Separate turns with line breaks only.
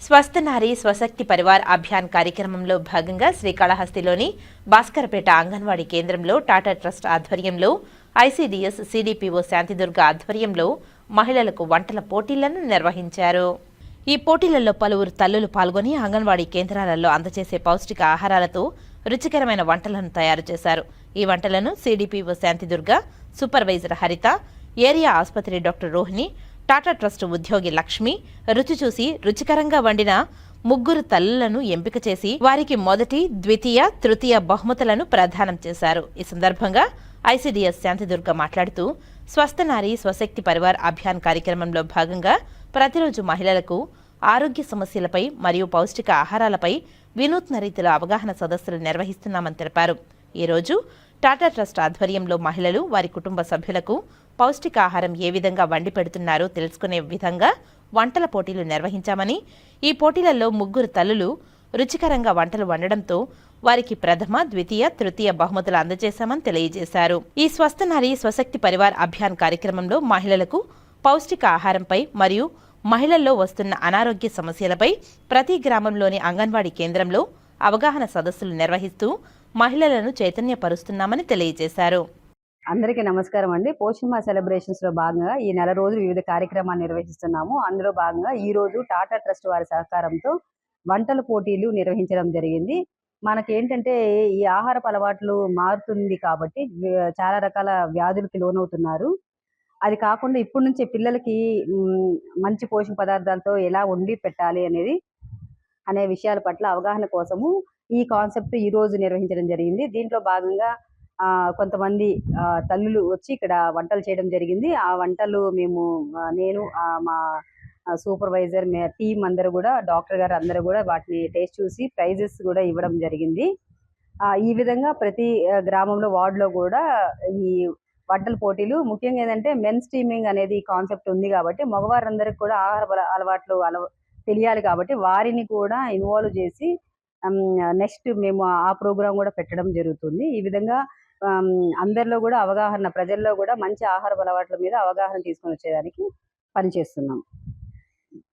స్వస్థ నారీ స్వశక్తి పరివార్ అభియాన్ కార్యక్రమంలో భాగంగా శ్రీకాళహస్తిలోని భాస్కరపేట అంగన్వాడీ కేంద్రంలో టాటా ట్రస్ట్ ఆధ్వర్యంలో ఐసీడీఎస్ సిడిపిఓ శాంతిదుర్గ ఆధ్వర్యంలో మహిళలకు వంటల పోటీలను నిర్వహించారు. ఈ పోటీలలో పలువురు తల్లులు పాల్గొని అంగన్వాడీ కేంద్రాలలో అందజేసే పౌష్టిక ఆహారాలతో రుచికరమైన వంటలను తయారు చేశారు. ఈ వంటలను సిడిపిఓ శాంతిదుర్గ, సూపర్వైజర్ హరిత, ఏరియా ఆసుపత్రి డాక్టర్ రోహిణి, టాటా ట్రస్ట్ ఉద్యోగి లక్ష్మి రుచి చూసి రుచికరంగా వండిన ముగ్గురు తల్లులను ఎంపిక చేసి వారికి మొదటి, ద్వితీయ, తృతీయ బహుమతులను ప్రదానం చేశారు. ఈ సందర్భంగా ఐసీడీఎస్ శాంతిదుర్గ మాట్లాడుతూ స్వస్థ నారీ స్వశక్తి పరివార్ అభియాన్ కార్యక్రమంలో భాగంగా ప్రతిరోజు మహిళలకు ఆరోగ్య సమస్యలపై మరియు పౌష్టిక ఆహారాలపై వినూత్న రీతిలో అవగాహన సదస్సులు నిర్వహిస్తున్నామని తెలిపారు. ఈరోజు టాటా ట్రస్ట్ ఆధ్వర్యంలో మహిళలు వారి కుటుంబ సభ్యులకు పౌష్టికాహారం ఏ విధంగా వండి పెడుతున్నారో తెలుసుకునే విధంగా వంటల పోటీలు నిర్వహించామని, ఈ పోటీలలో ముగ్గురు తల్లులు రుచికరంగా వంటలు వండడంతో వారికి ప్రథమ, ద్వితీయ, తృతీయ బహుమతులు అందజేశామని తెలియజేశారు. ఈ స్వస్థ నారీ స్వశక్తి పరివార్ అభియాన్ కార్యక్రమంలో మహిళలకు పౌష్టిక ఆహారంపై మరియు మహిళల్లో వస్తున్న అనారోగ్య సమస్యలపై ప్రతి గ్రామంలోని అంగన్వాడీ కేంద్రంలో అవగాహన సదస్సులు నిర్వహిస్తూ మహిళలను చైతన్యపరుస్తున్నామని తెలియజేశారు.
అందరికీ నమస్కారం అండి. పోషణ మాహ్ సెలబ్రేషన్స్లో భాగంగా ఈ నెల రోజులు వివిధ కార్యక్రమాలు నిర్వహిస్తున్నాము. అందులో భాగంగా ఈ రోజు టాటా ట్రస్ట్ వారి సహకారంతో వంటల పోటీలు నిర్వహించడం జరిగింది. మనకేంటంటే ఈ ఆహారపు అలవాట్లు మారుతుంది కాబట్టి చాలా రకాల వ్యాధులకి లోనవుతున్నారు. అది కాకుండా ఇప్పటి నుంచే పిల్లలకి మంచి పోషక పదార్థాలతో ఎలా వండి పెట్టాలి అనే విషయాల పట్ల అవగాహన కోసము ఈ కాన్సెప్ట్ ఈ రోజు నిర్వహించడం జరిగింది. దీంట్లో భాగంగా కొంతమంది తల్లులు వచ్చి ఇక్కడ వంటలు చేయడం జరిగింది. ఆ వంటలు నేను మా సూపర్వైజర్ టీం అందరూ కూడా, డాక్టర్ గారు అందరూ కూడా వాటిని టేస్ట్ చూసి ప్రైజెస్ కూడా ఇవ్వడం జరిగింది. ఈ విధంగా ప్రతి గ్రామంలో, వార్డులో కూడా ఈ వంటల పోటీలు, ముఖ్యంగా ఏంటంటే మెన్ స్ట్రీమింగ్ అనేది కాన్సెప్ట్ ఉంది కాబట్టి మగవారందరికి కూడా ఆహార అలవాట్లు తెలియాలి కాబట్టి వారిని కూడా ఇన్వాల్వ్ చేసి నెక్స్ట్ మేము ఆ ప్రోగ్రాం కూడా పెట్టడం జరుగుతుంది. ఈ విధంగా అందరిలో కూడా అవగాహన, ప్రజల్లో కూడా మంచి ఆహార అలవాట్ల మీద అవగాహన తీసుకొని వచ్చేదానికి పనిచేస్తున్నాం.